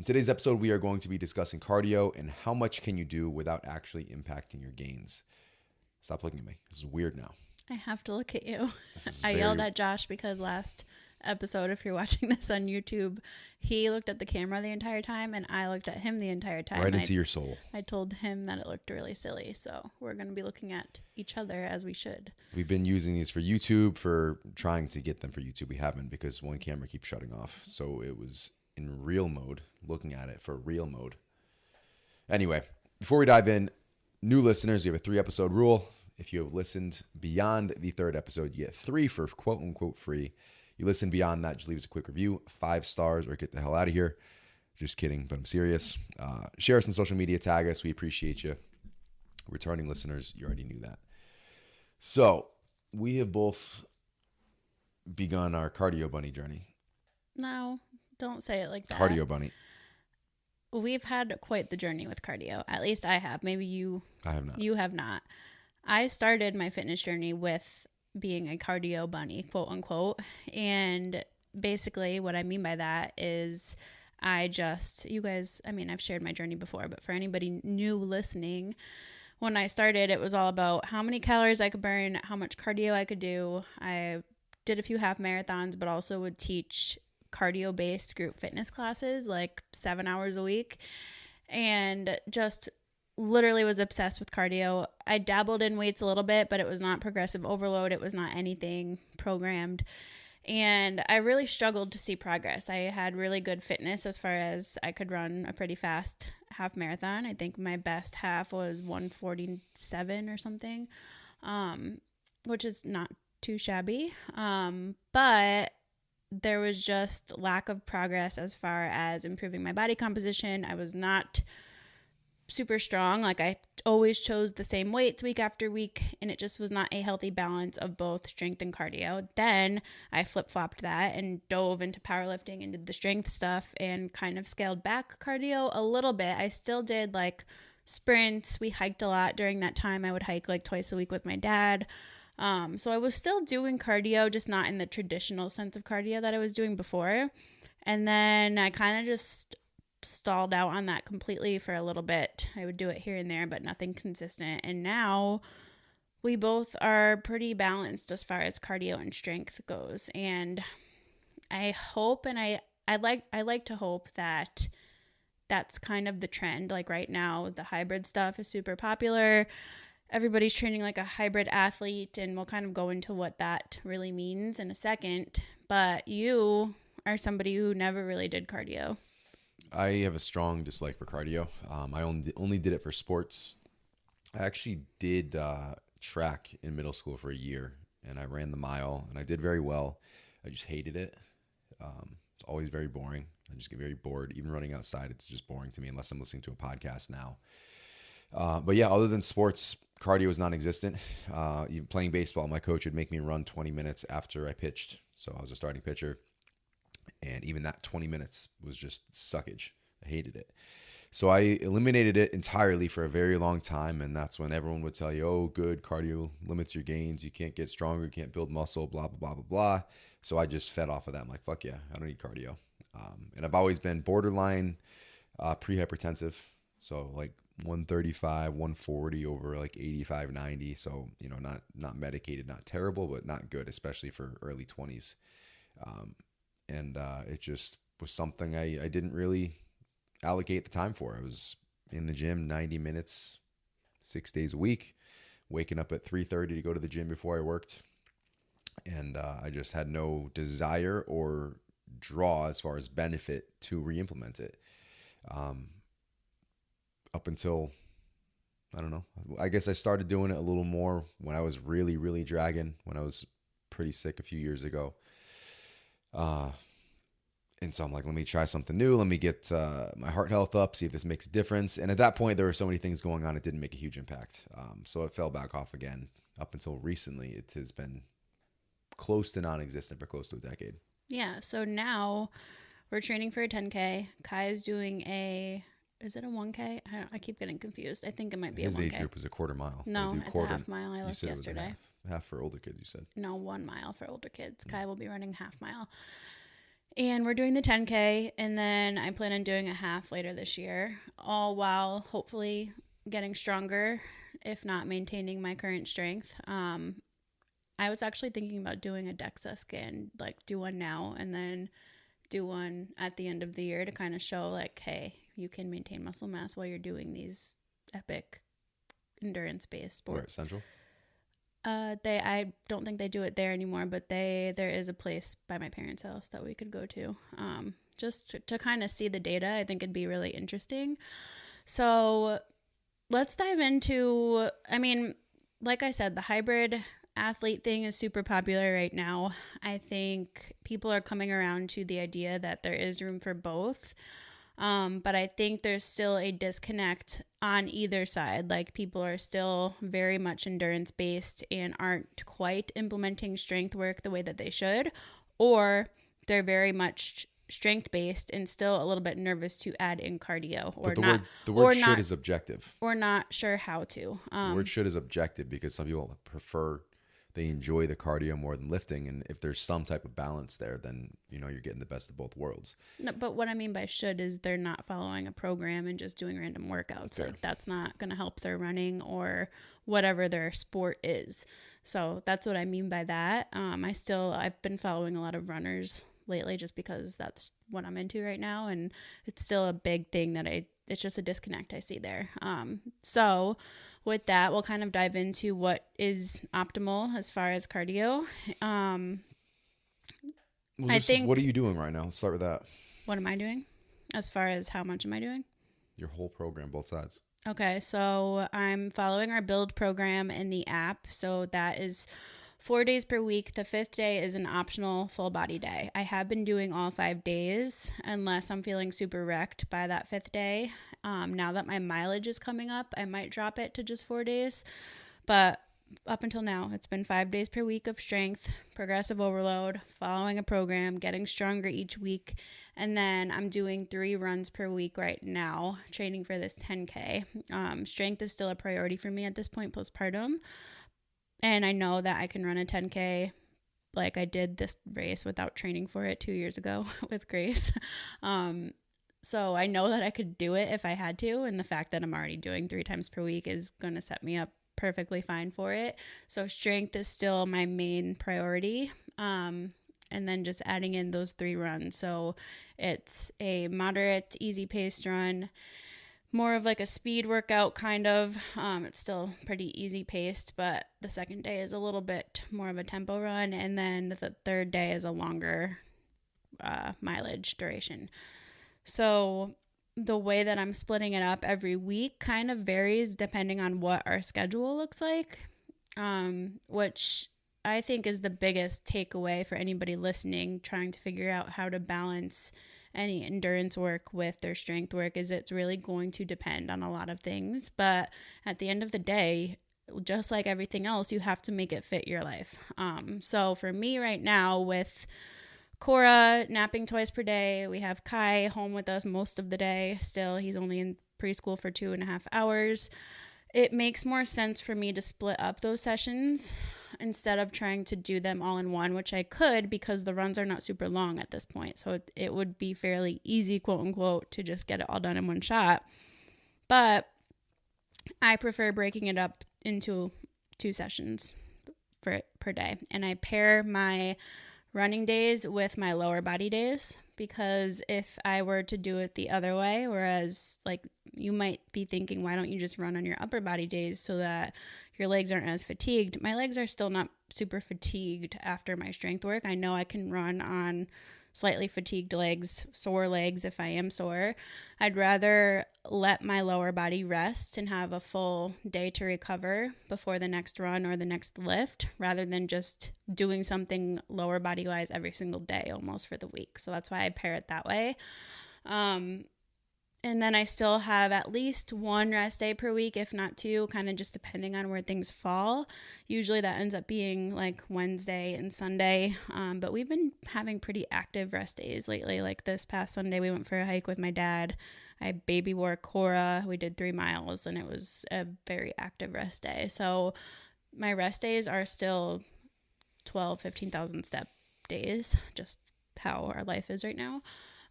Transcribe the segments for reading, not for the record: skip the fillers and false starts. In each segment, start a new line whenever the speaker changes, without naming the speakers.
In today's episode, we are going to be discussing cardio and how much can you do without actually impacting your gains. Stop looking at me. This is weird now.
I have to look at you. I yelled at Josh because last episode, if you're watching this on YouTube, he looked at the camera the entire time and I looked at him the entire time.
Right into your soul.
I told him that it looked really silly. So we're going to be looking at each other as we should.
We've been using these for YouTube, for trying to get them for YouTube. We haven't because one camera keeps shutting off. So it was in real mode, looking at it for real mode. Anyway, before we dive in, new listeners, we have a 3-episode rule. If you have listened beyond the 3rd episode, you get 3 for quote unquote free. You listen beyond that, just leave us a quick review, 5 stars, or get the hell out of here. Just kidding, but I'm serious. Share us on social media, tag us. We appreciate you. Returning listeners, you already knew that. So we have both begun our cardio bunny journey.
No, don't say it like that.
Cardio bunny.
We've had quite the journey with cardio. At least I have. Maybe you.
I have not.
You have not. I started my fitness journey with being a cardio bunny, quote unquote. And basically what I mean by that is you guys, I've shared my journey before, but for anybody new listening, when I started, it was all about how many calories I could burn, how much cardio I could do. I did a few half marathons, but also would teach cardio-based group fitness classes, like 7 hours a week. And just literally was obsessed with cardio. I dabbled in weights a little bit, but it was not progressive overload. It was not anything programmed. And I really struggled to see progress. I had really good fitness as far as I could run a pretty fast half marathon. I think my best half was 1:47 or something, which is not too shabby. But there was just lack of progress as far as improving my body composition. I was not super strong. Like I always chose the same weights week after week, and it just was not a healthy balance of both strength and cardio. Then I flip-flopped that and dove into powerlifting and did the strength stuff and kind of scaled back cardio a little bit. I still did like sprints. We hiked a lot during that time. I would hike like twice a week with my dad. So I was still doing cardio, just not in the traditional sense of cardio that I was doing before. And then I kind of just stalled out on that completely for a little bit. I would do it here and there, but nothing consistent. And now we both are pretty balanced as far as cardio and strength goes. And I hope, and I like to hope that that's kind of the trend. Like right now, the hybrid stuff is super popular. Everybody's training like a hybrid athlete, and we'll kind of go into what that really means in a second. But you are somebody who never really did cardio.
I have a strong dislike for cardio. I only did it for sports. I actually did track in middle school for a year, and I ran the mile, and I did very well. I just hated it. It's always very boring. I just get very bored. Even running outside, it's just boring to me unless I'm listening to a podcast now. But yeah, other than sports, cardio is non-existent. Even playing baseball, my coach would make me run 20 minutes after I pitched. So I was a starting pitcher. And even that 20 minutes was just suckage. I hated it. So I eliminated it entirely for a very long time. And that's when everyone would tell you, oh, good, cardio limits your gains. You can't get stronger. You can't build muscle, blah, blah, blah, blah, blah. So I just fed off of that. I'm like, fuck yeah, I don't need cardio. And I've always been borderline pre-hypertensive. So like 135, 140 over like 85, 90. So, not medicated, not terrible, but not good, especially for early 20s. And it just was something I didn't really allocate the time for. I was in the gym 90 minutes, 6 days a week, waking up at 3:30 to go to the gym before I worked. And I just had no desire or draw as far as benefit to re-implement it. Up until, I don't know, I guess I started doing it a little more when I was really, really dragging, when I was pretty sick a few years ago. And so I'm like, let me try something new. Let me get my heart health up, see if this makes a difference. And at that point, there were so many things going on, it didn't make a huge impact. So it fell back off again. Up until recently, it has been close to non-existent for close to a decade.
Yeah, so now we're training for a 10K. Kai is doing is it a 1K? I keep getting confused. I think it might be
His
a 1K.
age group is a quarter mile.
No, it's a half mile. I looked yesterday.
Half for older kids, you said.
No, 1 mile for older kids. Kai will be running half mile. And we're doing the 10K, and then I plan on doing a half later this year, all while hopefully getting stronger, if not maintaining my current strength. I was actually thinking about doing a DEXA scan, like do one now and then do one at the end of the year to kind of show, like, hey, you can maintain muscle mass while you're doing these epic endurance-based
We're at
sports.
Central.
I don't think they do it there anymore, but there is a place by my parents' house that we could go to, just to kind of see the data. I think it'd be really interesting. So let's dive into. I mean, like I said, the hybrid athlete thing is super popular right now. I think people are coming around to the idea that there is room for both. But I think there's still a disconnect on either side. Like, people are still very much endurance based and aren't quite implementing strength work the way that they should, or they're very much strength based and still a little bit nervous to add in cardio, or
But the
not,
word the word
or
should
not,
is objective.
or not sure how to.
The word should is objective because some people prefer, they enjoy the cardio more than lifting, and if there's some type of balance there, then you're getting the best of both worlds.
No, but what I mean by should is they're not following a program and just doing random workouts.
Fair.
Like, that's not going to help their running or whatever their sport is. So that's what I mean by that. I've been following a lot of runners lately just because that's what I'm into right now. And it's still a big thing it's just a disconnect I see there. So with that, we'll kind of dive into what is optimal as far as cardio.
Well, what are you doing right now? Let's start with that.
What am I doing? As far as how much am I doing?
Your whole program, both sides.
Okay, so I'm following our build program in the app. So that is 4 days per week. The fifth day is an optional full body day. I have been doing all 5 days unless I'm feeling super wrecked by that fifth day. Now that my mileage is coming up, I might drop it to just 4 days. But up until now, it's been 5 days per week of strength, progressive overload, following a program, getting stronger each week. And then I'm doing 3 runs per week right now, training for this 10K. Strength is still a priority for me at this point, postpartum. And I know that I can run a 10K. Like, I did this race without training for it 2 years ago with Grace. So I know that I could do it if I had to. And the fact that I'm already doing 3 times per week is going to set me up perfectly fine for it. So strength is still my main priority. And then just adding in those 3 runs. So it's a moderate, easy paced run, more of like a speed workout kind of. It's still pretty easy paced, but the second day is a little bit more of a tempo run. And then the third day is a longer mileage duration. So the way that I'm splitting it up every week kind of varies depending on what our schedule looks like, which I think is the biggest takeaway for anybody listening, trying to figure out how to balance any endurance work with their strength work. Is it's really going to depend on a lot of things. But at the end of the day, just like everything else, you have to make it fit your life. So for me right now, with Cora napping twice per day, we have Kai home with us most of the day. Still, he's only in preschool for 2.5 hours. It makes more sense for me to split up those sessions instead of trying to do them all in one, which I could because the runs are not super long at this point. So it would be fairly easy, quote unquote, to just get it all done in one shot. But I prefer breaking it up into 2 sessions per day. And I pair my running days with my lower body days, because if I were to do it the other way, whereas like you might be thinking, why don't you just run on your upper body days so that your legs aren't as fatigued? My legs are still not super fatigued after my strength work. I know I can run on slightly fatigued legs, sore legs if I am sore. I'd rather let my lower body rest and have a full day to recover before the next run or the next lift, rather than just doing something lower body wise every single day almost for the week. So that's why I pair it that way. And then I still have at least 1 rest day per week, if not 2, kind of just depending on where things fall. Usually that ends up being like Wednesday and Sunday. But we've been having pretty active rest days lately. Like this past Sunday, we went for a hike with my dad. I baby wore Cora. We did 3 miles and it was a very active rest day. So my rest days are still 12, 15,000 step days, just how our life is right now,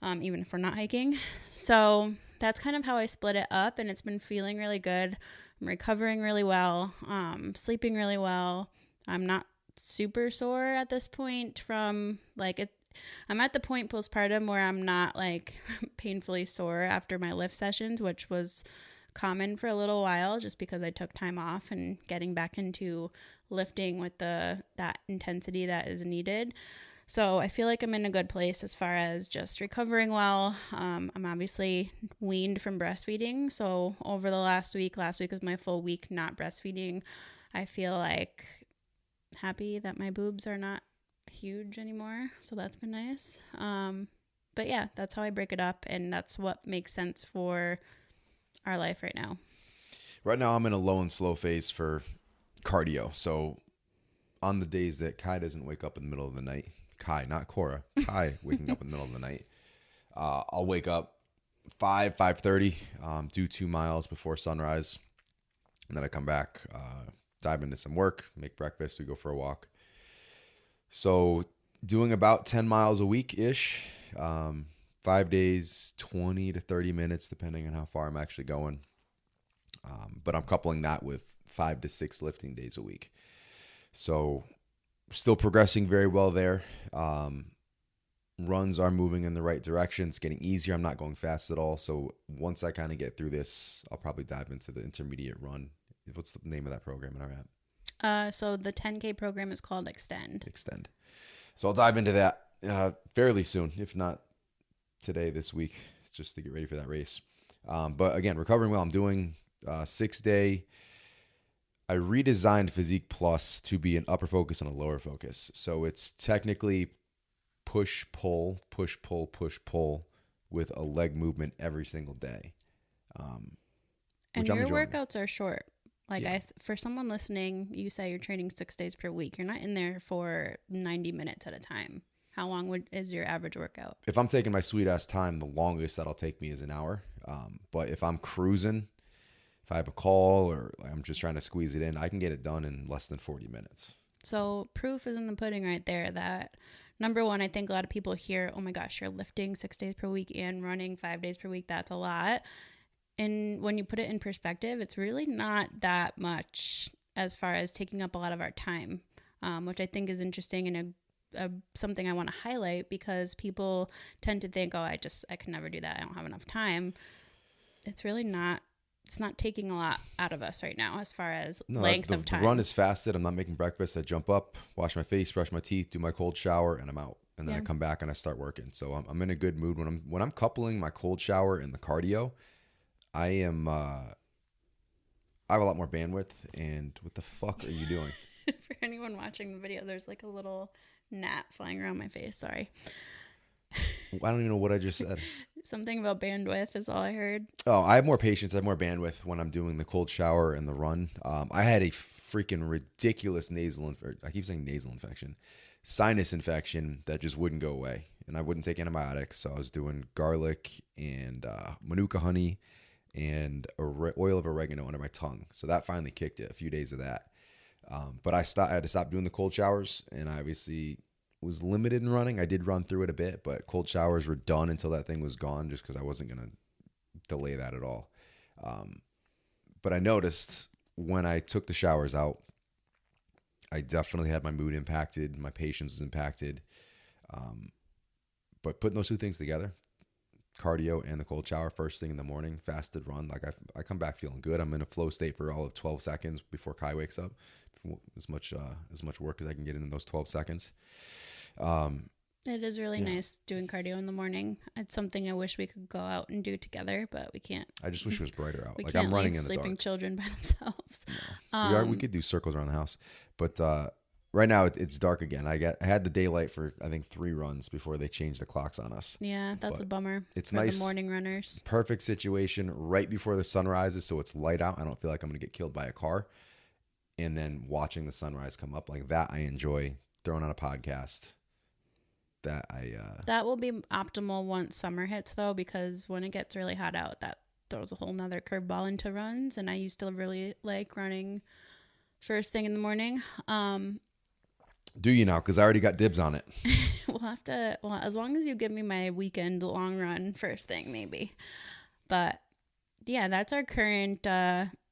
even if we're not hiking. So that's kind of how I split it up, and it's been feeling really good. I'm recovering really well, sleeping really well. I'm not super sore at this point from like it. I'm at the point postpartum where I'm not like painfully sore after my lift sessions, which was common for a little while just because I took time off and getting back into lifting with that intensity that is needed. So I feel like I'm in a good place as far as just recovering well. I'm obviously weaned from breastfeeding. So over the last week was my full week not breastfeeding. I feel like happy that my boobs are not huge anymore. So that's been nice. But yeah, that's how I break it up. And that's what makes sense for our life right now.
Right now, I'm in a low and slow phase for cardio. So on the days that Kai doesn't wake up in the middle of the night, Kai, not Cora, Kai waking up in the middle of the night, I'll wake up 5:30, do 2 miles before sunrise. And then I come back, dive into some work, make breakfast, we go for a walk. So doing about 10 miles a week-ish, 5 days, 20 to 30 minutes, depending on how far I'm actually going. But I'm coupling that with 5 to 6 lifting days a week. So still progressing very well there. Runs are moving in the right direction. It's getting easier. I'm not going fast at all. So once I kind of get through this, I'll probably dive into the intermediate run. What's the name of that program that I'm
at? So the 10K program is called Extend.
So I'll dive into that fairly soon, if not today, this week, just to get ready for that race. But again, recovering well. I'm doing 6-day. I redesigned Physique Plus to be an upper focus and a lower focus. So it's technically push, pull, push, pull, push, pull with a leg movement every single day.
And your workouts are short. Like for someone listening, you say you're training 6 days per week. You're not in there for 90 minutes at a time. How long is your average workout?
If I'm taking my sweet ass time, the longest that'll take me is an hour. But if I'm cruising, if I have a call or I'm just trying to squeeze it in, I can get it done in less than 40 minutes.
So proof is in the pudding right there that, number one, I think a lot of people hear, oh my gosh, you're lifting 6 days per week and running 5 days per week. That's a lot. And when you put it in perspective, it's really not that much as far as taking up a lot of our time, which I think is interesting and something I want to highlight because people tend to think, oh, I can never do that. I don't have enough time. It's really not. It's not taking a lot out of us right now as far as length of time.
The run is fasted. I'm not making breakfast. I jump up, wash my face, brush my teeth, do my cold shower, and I'm out. And then I come back and I start working. So I'm in a good mood when I'm coupling my cold shower and the cardio. I am. I have a lot more bandwidth. And what the fuck are you doing?
For anyone watching the video, there's like a little gnat flying around my face. Sorry.
I don't even know what I just said.
Something about bandwidth is all I heard.
Oh, I have more patience. I have more bandwidth when I'm doing the cold shower and the run. I had a freaking ridiculous I keep saying nasal infection, sinus infection that just wouldn't go away. And I wouldn't take antibiotics. So I was doing garlic and manuka honey and oil of oregano under my tongue. So that finally kicked it, a few days of that. But I had to stop doing the cold showers, and I obviously was limited in running. I did run through it a bit, but cold showers were done until that thing was gone just because I wasn't going to delay that at all. But I noticed when I took the showers out, I definitely had my mood impacted. My patience was impacted. But putting those two things together, cardio and the cold shower first thing in the morning, fasted run, like I come back feeling good. I'm in a flow state for all of 12 seconds before Kai wakes up. As much work as I can get in those 12 seconds.
It is really nice doing cardio in the morning. It's something I wish we could go out and do together, but we can't.
I just wish it was brighter out.
We
like
can't
I'm running
leave
in the dark.
sleeping children by themselves.
No. We could do circles around the house, but right now it's dark again. I had the daylight for I think 3 runs before they changed the clocks on us.
Yeah, that's a bummer.
It's
for
nice.
The morning runners.
Perfect situation right before the sun rises, so it's light out. I don't feel like I'm gonna get killed by a car. And then watching the sunrise come up like that, I enjoy. Throwing on a podcast.
That will be optimal once summer hits, though, because when it gets really hot out, that throws a whole nother curveball into runs. And I used to really like running first thing in the morning.
Do you now? Because I already got dibs on it.
We'll have to, well, as long as you give me my weekend long run first thing, maybe. But yeah, that's our current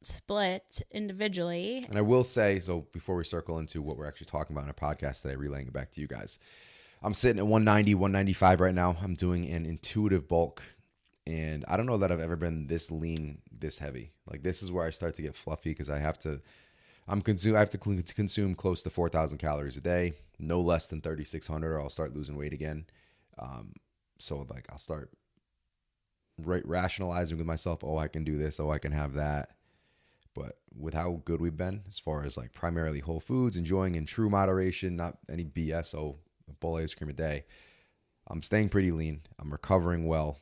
split individually.
And I will say, so before we circle into what we're actually talking about in our podcast today, relaying it back to you guys, I'm sitting at 190, 195 right now. I'm doing an intuitive bulk. And I don't know that I've ever been this lean, this heavy. Like, this is where I start to get fluffy because I have to consume close to 4,000 calories a day, no less than 3,600, or I'll start losing weight again. So like I'll start rationalizing with myself, oh, I can do this, oh, I can have that. But with how good we've been as far as like primarily whole foods, enjoying in true moderation, not any BS, oh, a bowl of ice cream a day, I'm staying pretty lean. I'm recovering well.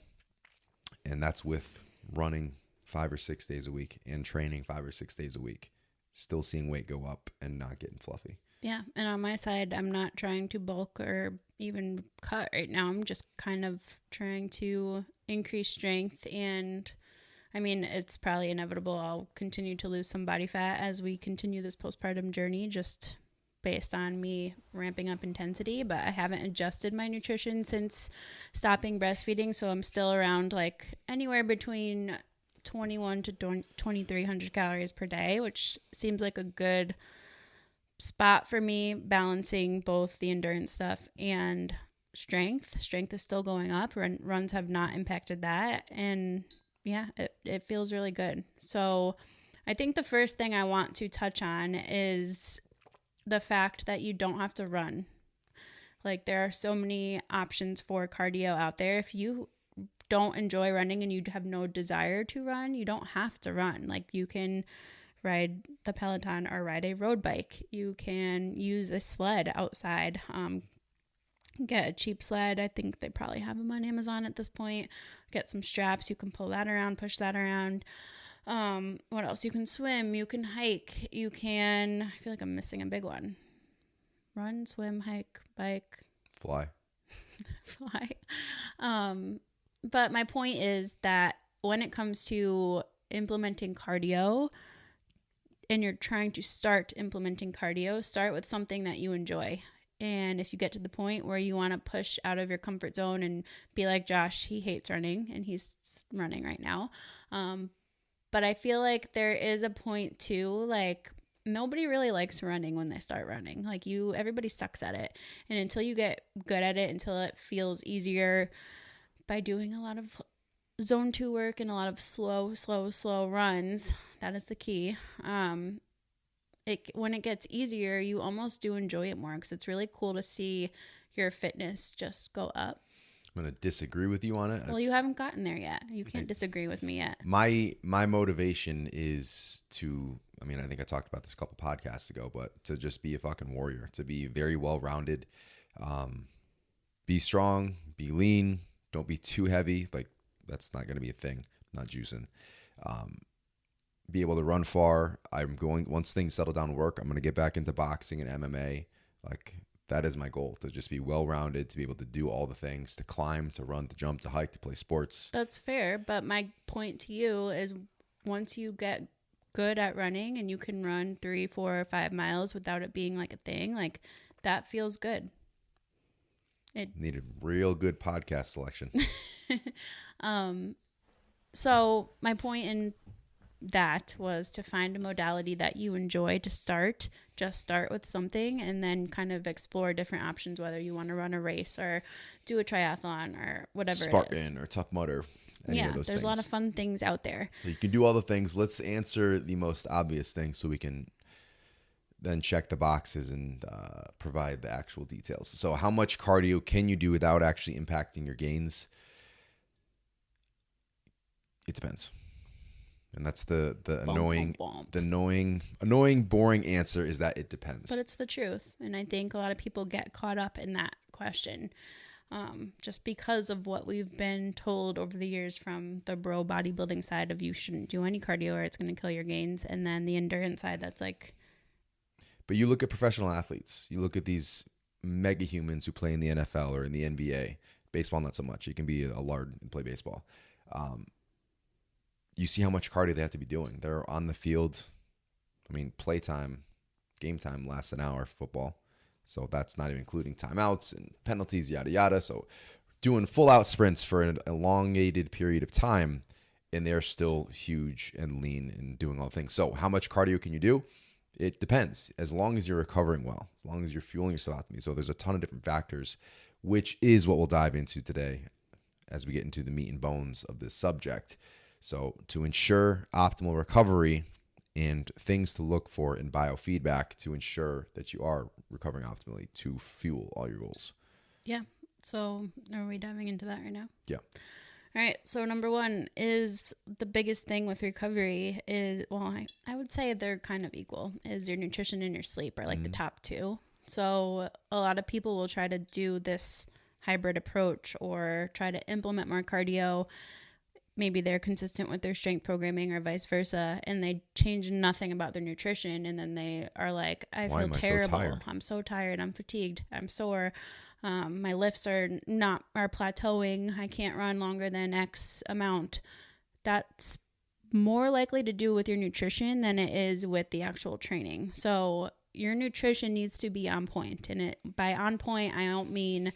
And that's with running 5 or 6 days a week and training 5 or 6 days a week. Still seeing weight go up and not getting fluffy.
Yeah. And on my side, I'm not trying to bulk or even cut right now. I'm just kind of trying to increase strength. And I mean, it's probably inevitable. I'll continue to lose some body fat as we continue this postpartum journey, just based on me ramping up intensity. But I haven't adjusted my nutrition since stopping breastfeeding. So I'm still around like anywhere between 21 to 2,300 calories per day, which seems like a good spot for me, balancing both the endurance stuff and strength. Strength is still going up. Runs have not impacted that. And yeah, it feels really good. So I think the first thing I want to touch on is the fact that you don't have to run. Like, there are so many options for cardio out there. If you don't enjoy running and you have no desire to run, you don't have to run. Like, you can ride the Peloton or ride a road bike. You can use a sled outside. Get a cheap sled. I think they probably have them on Amazon at this point. Get some straps. You can pull that around, push that around. What else? You can swim. You can hike. You can, I feel like I'm missing a big one. Run, swim, hike, bike.
Fly.
Fly. But my point is that when it comes to implementing cardio and you're trying to start implementing cardio, start with something that you enjoy. And if you get to the point where you want to push out of your comfort zone and be like Josh, he hates running and he's running right now. But I feel like there is a point too, like, nobody really likes running when they start running. Like, everybody sucks at it. And until you get good at it, until it feels easier by doing a lot of zone 2 work and a lot of slow runs, that is the key. When it gets easier, you almost do enjoy it more because it's really cool to see your fitness just go up.
I'm going to disagree with you on it.
Well, you haven't gotten there yet. You can't disagree with me yet.
My motivation is to, I mean, I think I talked about this a couple podcasts ago, but to just be a fucking warrior, to be very well-rounded, be strong, be lean, don't be too heavy. Like, that's not going to be a thing. I'm not juicing. Be able to run far. Once things settle down work, I'm going to get back into boxing and MMA. Like, that is my goal, to just be well-rounded, to be able to do all the things, to climb, to run, to jump, to hike, to play sports.
That's fair. But my point to you is, once you get good at running and you can run 3, 4, or 5 miles without it being like a thing, like, that feels good.
It needed real good podcast selection.
So my point in that was to find a modality that you enjoy to start. Just start with something and then kind of explore different options, whether you want to run a race or do a triathlon or whatever
Spartan
it is.
Or Tough Mudder. Yeah,
there's a lot of fun things out there.
So you can do all the things. Let's answer the most obvious thing so we can then check the boxes and provide the actual details. So how much cardio can you do without actually impacting your gains? It depends. And that's the annoying, boring answer is that it depends.
But it's the truth. And I think a lot of people get caught up in that question just because of what we've been told over the years from the bro bodybuilding side of you shouldn't do any cardio or it's going to kill your gains. And then the endurance side that's like.
But you look at professional athletes. You look at these mega humans who play in the NFL or in the NBA. Baseball, not so much. You can be a lard and play baseball. You see how much cardio they have to be doing. They're on the field. I mean, playtime, game time lasts an hour for football. So that's not even including timeouts and penalties, yada, yada. So doing full out sprints for an elongated period of time, and they're still huge and lean and doing all the things. So how much cardio can you do? It depends. As long as you're recovering well, as long as you're fueling yourself optimally. So there's a ton of different factors, which is what we'll dive into today as we get into the meat and bones of this subject. So to ensure optimal recovery and things to look for in biofeedback to ensure that you are recovering optimally to fuel all your goals.
Yeah. So are we diving into that right now?
Yeah.
All right. So number one is the biggest thing with recovery is, well, I would say they're kind of equal, is your nutrition and your sleep are like the top two. So a lot of people will try to do this hybrid approach or try to implement more cardio. Maybe they're consistent with their strength programming or vice versa, and they change nothing about their nutrition. And then they are like, I feel terrible. I'm so tired. I'm fatigued. I'm sore. My lifts are plateauing. I can't run longer than X amount. That's more likely to do with your nutrition than it is with the actual training. So your nutrition needs to be on point. And by on point, I don't mean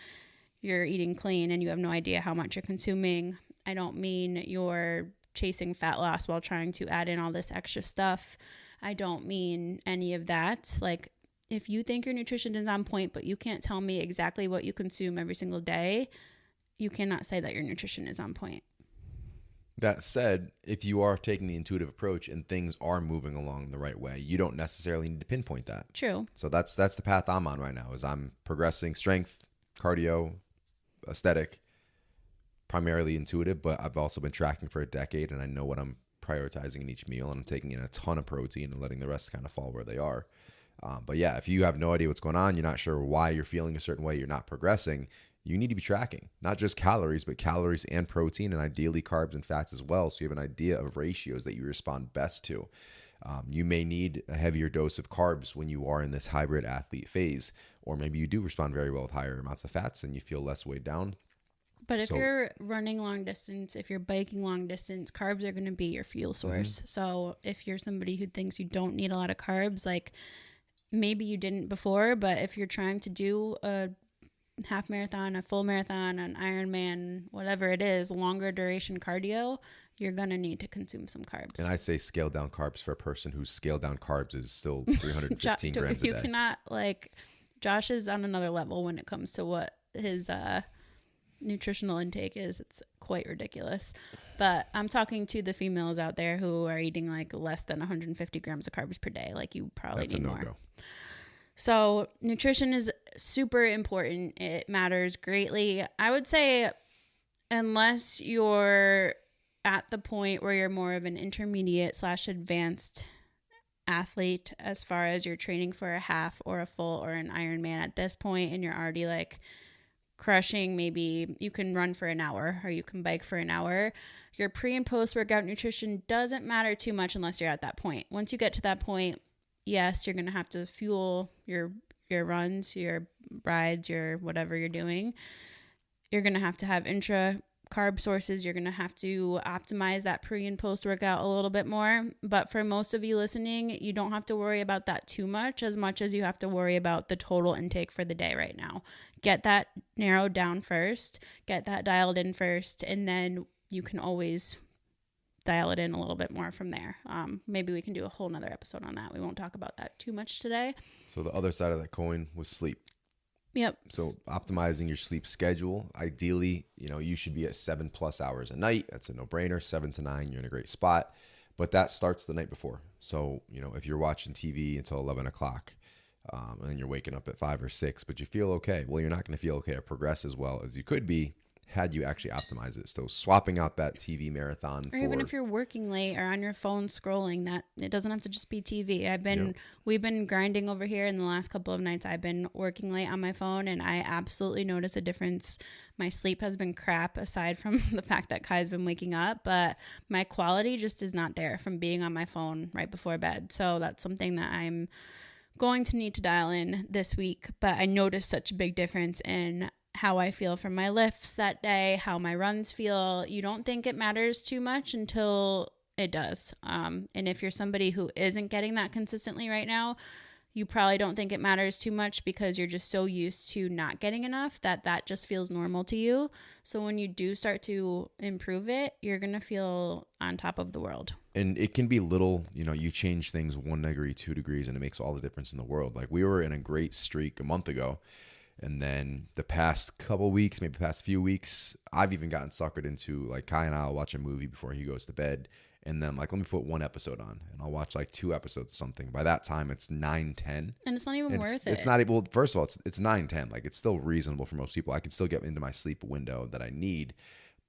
you're eating clean and you have no idea how much you're consuming. I don't mean you're chasing fat loss while trying to add in all this extra stuff. I don't mean any of that. Like, if you think your nutrition is on point, but you can't tell me exactly what you consume every single day, you cannot say that your nutrition is on point.
That said, if you are taking the intuitive approach and things are moving along the right way, you don't necessarily need to pinpoint that.
True.
So that's the path I'm on right now, is I'm progressing strength, cardio, aesthetic, primarily intuitive, but I've also been tracking for a decade and I know what I'm prioritizing in each meal, and I'm taking in a ton of protein and letting the rest kind of fall where they are. But yeah, if you have no idea what's going on, you're not sure why you're feeling a certain way, you're not progressing, you need to be tracking not just calories, but calories and protein, and ideally carbs and fats as well. So you have an idea of ratios that you respond best to. You may need a heavier dose of carbs when you are in this hybrid athlete phase, or maybe you do respond very well with higher amounts of fats and you feel less weighed down.
But if you're running long distance, if you're biking long distance, carbs are going to be your fuel source. Mm-hmm. So if you're somebody who thinks you don't need a lot of carbs, like maybe you didn't before, but if you're trying to do a half marathon, a full marathon, an Ironman, whatever it is, longer duration cardio, you're going to need to consume some carbs.
And I say scale down carbs for a person whose scale down carbs is still 315 grams a day.
You cannot, like, Josh is on another level when it comes to what his nutritional intake is. It's quite ridiculous. But I'm talking to the females out there who are eating like less than 150 grams of carbs per day. Like, you probably need more. So nutrition is super important. It matters greatly. I would say unless you're at the point where you're more of an intermediate / advanced athlete, as far as you're training for a half or a full or an Ironman at this point, and you're already like crushing, maybe you can run for an hour or you can bike for an hour. Your pre and post workout nutrition doesn't matter too much unless you're at that point. Once you get to that point, yes, you're going to have to fuel your runs, your rides, your whatever you're doing. You're going to have intra carb sources. You're going to have to optimize that pre and post workout a little bit more. But for most of you listening, you don't have to worry about that too much as you have to worry about the total intake for the day right now. Get that narrowed down first, get that dialed in first, and then you can always dial it in a little bit more from there. Maybe we can do a whole nother episode on that. We won't talk about that too much today.
So the other side of that coin was sleep.
Yep.
So optimizing your sleep schedule. Ideally, you should be at 7+ hours a night. That's a no-brainer. 7 to 9, you're in a great spot. But that starts the night before. So, if you're watching TV until 11 o'clock and then you're waking up at 5 or 6, but you feel okay, well, you're not going to feel okay or progress as well as you could be had you actually optimize it. So swapping out that TV marathon,
or even if you're working late or on your phone scrolling, that it doesn't have to just be TV. We've been grinding over here in the last couple of nights. I've been working late on my phone, and I absolutely notice a difference. My sleep has been crap, aside from the fact that Kai's been waking up, but my quality just is not there from being on my phone right before bed. So that's something that I'm going to need to dial in this week. But I noticed such a big difference in how I feel from my lifts that day, how my runs feel. You don't think it matters too much until it does. And if you're somebody who isn't getting that consistently right now, you probably don't think it matters too much because you're just so used to not getting enough that just feels normal to you. So when you do start to improve it, you're going to feel on top of the world.
And it can be little, you change things 1 degree, 2 degrees, and it makes all the difference in the world. Like we were in a great streak a month ago. And then the past couple weeks, maybe the past few weeks, I've even gotten suckered into like Kai and I'll watch a movie before he goes to bed. And then I'm like, let me put one episode on and I'll watch like 2 episodes of something. By that time, it's 9, 10.
And it's not even worth it.
It's not able, first of all, it's 9, 10. Like it's still reasonable for most people. I can still get into my sleep window that I need.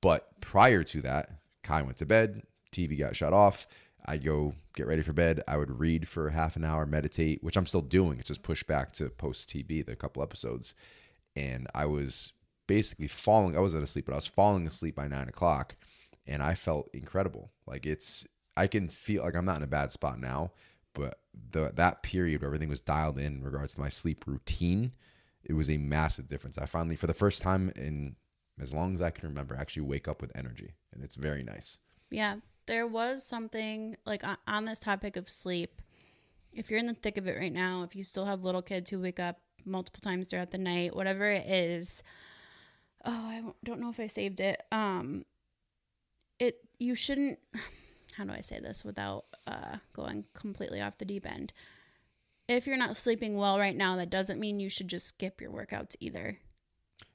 But prior to that, Kai went to bed, TV got shut off. I'd go get ready for bed. I would read for half an hour, meditate, which I'm still doing. It's just pushed back to post TV, the couple episodes. And I was basically I wasn't asleep, but I was falling asleep by 9 o'clock. And I felt incredible. Like I can feel like I'm not in a bad spot now, but that period where everything was dialed in regards to my sleep routine, it was a massive difference. I finally, for the first time in as long as I can remember, actually wake up with energy. And it's very nice.
Yeah. There was something like on this topic of sleep. If you're in the thick of it right now, if you still have little kids who wake up multiple times throughout the night, whatever it is, I don't know if I saved it. You shouldn't, how do I say this without going completely off the deep end? If you're not sleeping well right now, that doesn't mean you should just skip your workouts either.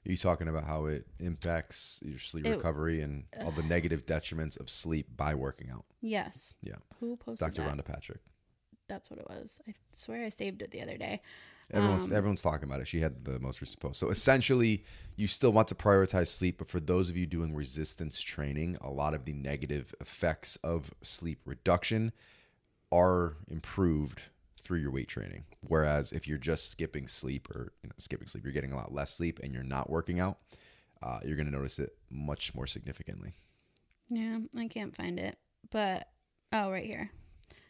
Are you talking about how it impacts your sleep recovery and all the negative detriments of sleep by working out?
Yes.
Yeah.
Who posted
Dr.
that?
Rhonda Patrick.
That's what it was. I swear I saved it the other day.
Everyone's talking about it. She had the most recent post. So essentially, you still want to prioritize sleep, but for those of you doing resistance training, a lot of the negative effects of sleep reduction are improved through your weight training. Whereas if you're just skipping sleep you're getting a lot less sleep and you're not working out, you're going to notice it much more significantly.
Yeah, I can't find it. But, right here.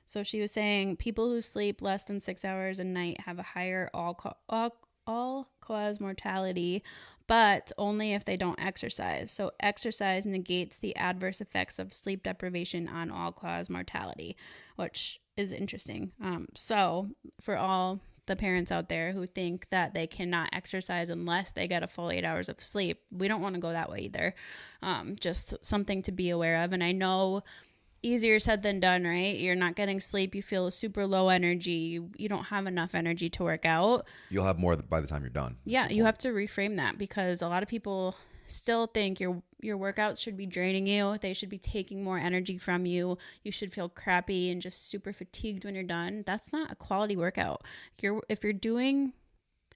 So she was saying people who sleep less than 6 hours a night have a higher all-cause mortality, but only if they don't exercise. So exercise negates the adverse effects of sleep deprivation on all-cause mortality, which is interesting. So for all the parents out there who think that they cannot exercise unless they get a full 8 hours of sleep, we don't want to go that way either. Just something to be aware of. And I know easier said than done, right? You're not getting sleep. You feel super low energy. You don't have enough energy to work out.
You'll have more by the time you're done.
Yeah, you have to reframe that because a lot of people still think your workouts should be draining you. They should be taking more energy from you. You should feel crappy and just super fatigued when you're done. That's not a quality workout. If you're doing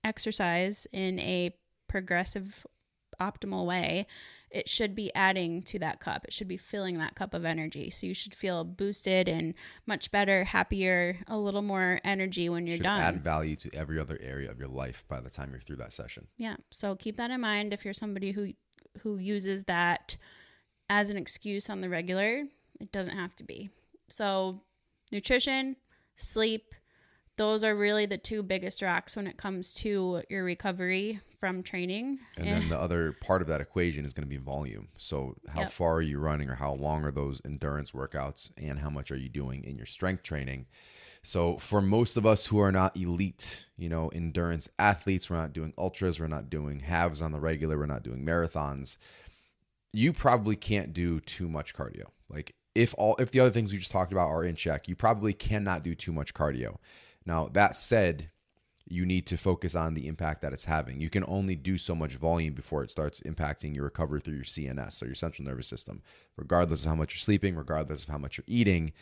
exercise in a progressive, optimal way, it should be adding to that cup. It should be filling that cup of energy. So you should feel boosted and much better, happier, a little more energy when you're done.
Add value to every other area of your life by the time you're through that session.
Yeah. So keep that in mind if you're somebody who uses that as an excuse on the regular. It doesn't have to be. So nutrition, sleep, those are really the two biggest rocks when it comes to your recovery from training.
And then the other part of that equation is going to be volume. So how far are you running or how long are those endurance workouts and how much are you doing in your strength training? So for most of us who are not elite, endurance athletes, we're not doing ultras, we're not doing halves on the regular, we're not doing marathons. You probably can't do too much cardio. Like if the other things we just talked about are in check, you probably cannot do too much cardio. Now, that said, you need to focus on the impact that it's having. You can only do so much volume before it starts impacting your recovery through your CNS, or your central nervous system. Regardless of how much you're sleeping, regardless of how much you're eating,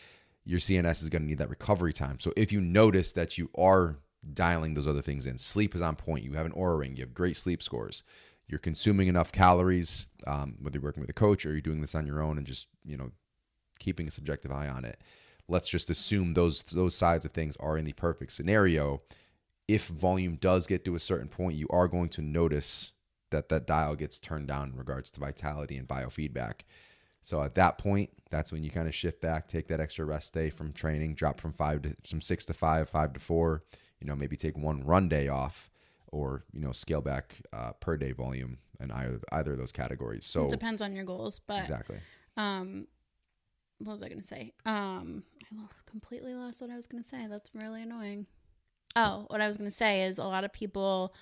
your CNS is going to need that recovery time. So if you notice that you are dialing those other things in, sleep is on point, you have an Oura ring, you have great sleep scores, you're consuming enough calories, whether you're working with a coach or you're doing this on your own and just, keeping a subjective eye on it. Let's just assume those sides of things are in the perfect scenario. If volume does get to a certain point, you are going to notice that dial gets turned down in regards to vitality and biofeedback. So at that point, that's when you kind of shift back, take that extra rest day from training, drop from 6 to 5, 5 to 4, maybe take one run day off or, scale back per day volume in either of those categories. So
it depends on your goals, but
exactly.
What was I going to say? I completely lost what I was going to say. That's really annoying. Oh, what I was going to say is a lot of people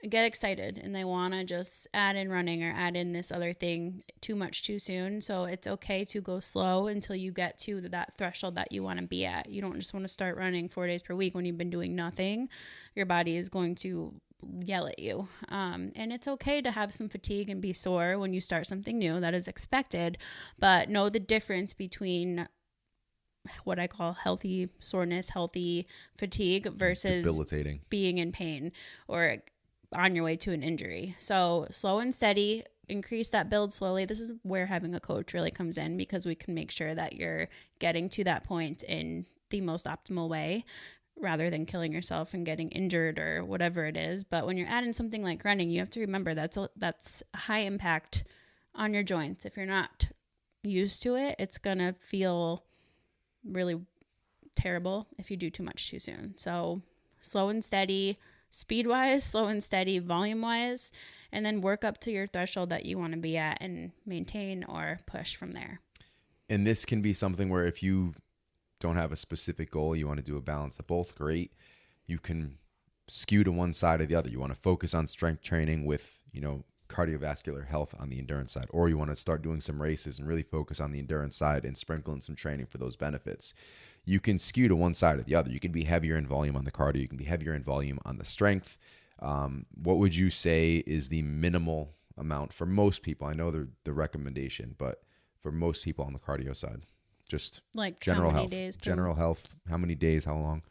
get excited and they want to just add in running or add in this other thing too much too soon. So it's okay to go slow until you get to that threshold that you want to be at. You don't just want to start running 4 days per week when you've been doing nothing. Your body is going to yell at you. And it's okay to have some fatigue and be sore when you start something new. That is expected. But know the difference between what I call healthy soreness, healthy fatigue versus
Debilitating.
being in pain or on your way to an injury. So slow and steady, increase that build slowly. This is where having a coach really comes in, because we can make sure that you're getting to that point in the most optimal way rather than killing yourself and getting injured or whatever it is. But when you're adding something like running, you have to remember that's a high impact on your joints. If you're not used to it, it's going to feel really terrible if you do too much too soon. So slow and steady, speed wise, slow and steady, volume wise, and then work up to your threshold that you want to be at and maintain or push from there.
And this can be something where if you don't have a specific goal, you want to do a balance of both, great. You can skew to one side or the other. You want to focus on strength training with, cardiovascular health on the endurance side, or you want to start doing some races and really focus on the endurance side and sprinkle in some training for those benefits. You can skew to one side or the other. You can be heavier in volume on the cardio. You can be heavier in volume on the strength. What would you say is the minimal amount for most people? I know the recommendation, but for most people on the cardio side, just
like
general
how many
health.
days
General health. How many days? How long?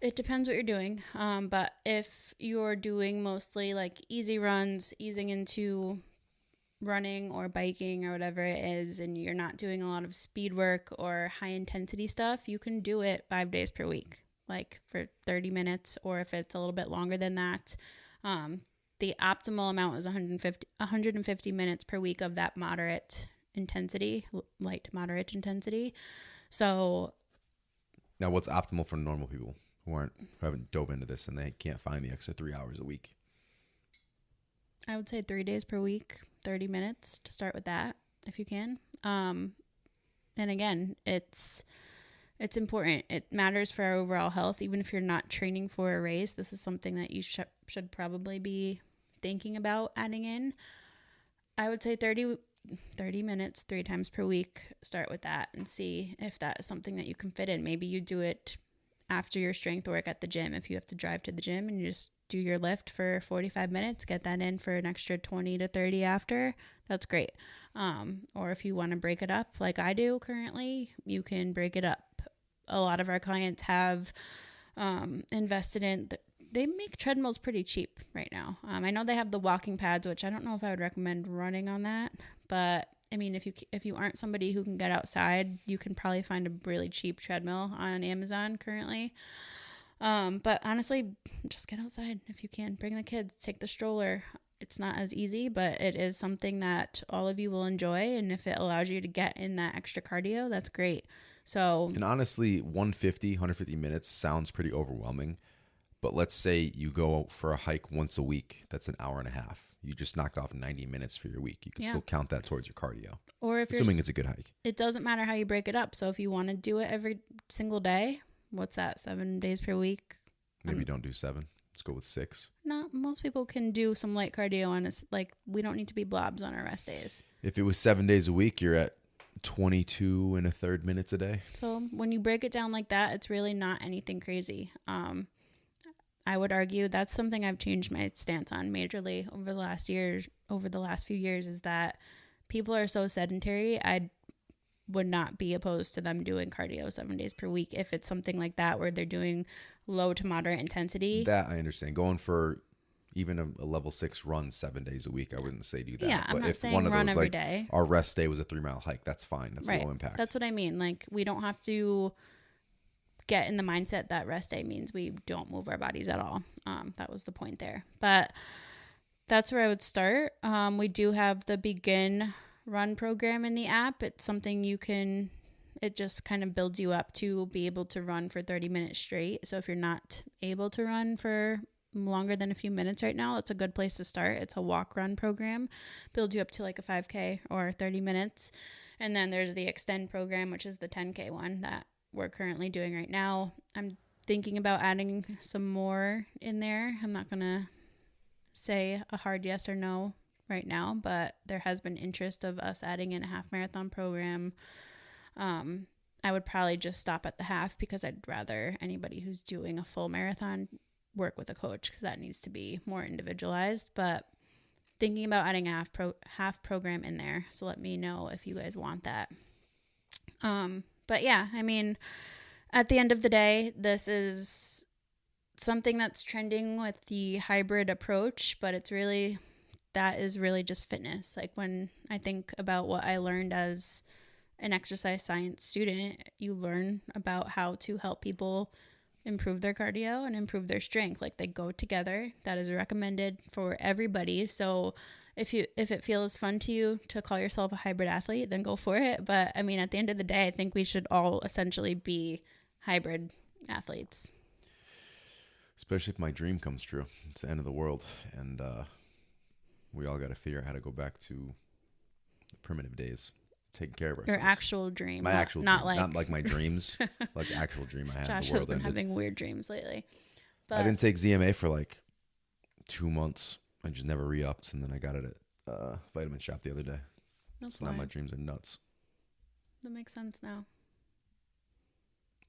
It depends what you're doing. But if you're doing mostly like easy runs, easing into running or biking or whatever it is, and you're not doing a lot of speed work or high intensity stuff, you can do it 5 days per week, like for 30 minutes, or if it's a little bit longer than that. The optimal amount is 150 minutes per week of that moderate intensity, light to moderate intensity. So
now what's optimal for normal people who haven't dove into this and they can't find the extra 3 hours a week?
I would say 3 days per week, 30 minutes to start with that if you can. And again, it's important. It matters for our overall health. Even if you're not training for a race, this is something that you should probably be thinking about adding in. I would say 30 minutes 3 times per week. Start with that and see if that is something that you can fit in. Maybe you do it after your strength work at the gym. If you have to drive to the gym and you just do your lift for 45 minutes, get that in for an extra 20 to 30 after, that's great. Or if you want to break it up like I do currently, you can break it up. A lot of our clients have invested in they make treadmills pretty cheap right now. I know they have the walking pads, which I don't know if I would recommend running on that, but I mean, if you aren't somebody who can get outside, you can probably find a really cheap treadmill on Amazon currently. But honestly, just get outside if you can. Bring the kids, take the stroller. It's not as easy, but it is something that all of you will enjoy. And if it allows you to get in that extra cardio, that's great. So,
and honestly, 150 minutes sounds pretty overwhelming. But let's say you go for a hike once a week. That's an hour and a half. You just knocked off 90 minutes for your week. You can still count that towards your cardio.
Or if
assuming it's a good hike.
It doesn't matter how you break it up. So if you want to do it every single day, what's that, 7 days per week?
Maybe don't do 7. Let's go with 6.
No, most people can do some light cardio on us. Like, we don't need to be blobs on our rest days.
If it was 7 days a week, you're at 22 and a third minutes a day.
So when you break it down like that, it's really not anything crazy. I would argue that's something I've changed my stance on majorly over the last few years, is that people are so sedentary. I would not be opposed to them doing cardio 7 days per week if it's something like that where they're doing low to moderate intensity.
That I understand. Going for even a level 6 run 7 days a week, I wouldn't say do that.
Yeah,
but
I'm not
if
saying
one of
run
those,
every
like,
day.
Our rest day was a 3-mile hike, that's fine. That's
right.
low impact.
That's what I mean. Like, we don't have to get in the mindset that rest day means we don't move our bodies at all. That was the point there. But that's where I would start. We do have the begin run program in the app. It's something it just kind of builds you up to be able to run for 30 minutes straight. So if you're not able to run for longer than a few minutes right now, it's a good place to start. It's a walk run program, builds you up to like a 5K or 30 minutes. And then there's the extend program, which is the 10K one that we're currently doing right now. I'm thinking about adding some more in there. I'm not going to say a hard yes or no right now, but there has been interest of us adding in a half marathon program. I would probably just stop at the half because I'd rather anybody who's doing a full marathon work with a coach because that needs to be more individualized. But thinking about adding a half program in there. So let me know if you guys want that. But yeah, I mean, at the end of the day, this is something that's trending with the hybrid approach, but that is really just fitness. Like when I think about what I learned as an exercise science student, you learn about how to help people improve their cardio and improve their strength. Like they go together. That is recommended for everybody. So if it feels fun to you to call yourself a hybrid athlete, then go for it. But I mean, at the end of the day, I think we should all essentially be hybrid athletes.
Especially if my dream comes true. It's the end of the world. And we all got to figure out how to go back to the primitive days. Taking care of ourselves.
Your actual dream.
My actual
not
dream.
like
Not like my dreams. Like the actual dream I had.
Josh
the world
has been
ended.
having weird dreams lately. But
I didn't take ZMA for like 2 months. I just never re-upped. And then I got it at Vitamin Shop the other day.
That's
so now my dreams are nuts.
That makes sense now.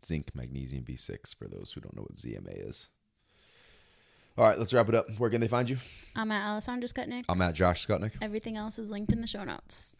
Zinc, magnesium, B6 for those who don't know what ZMA is. All right, let's wrap it up. Where can they find you?
I'm at Alessandra Skutnik.
I'm at Josh Skutnik.
Everything else is linked in the show notes.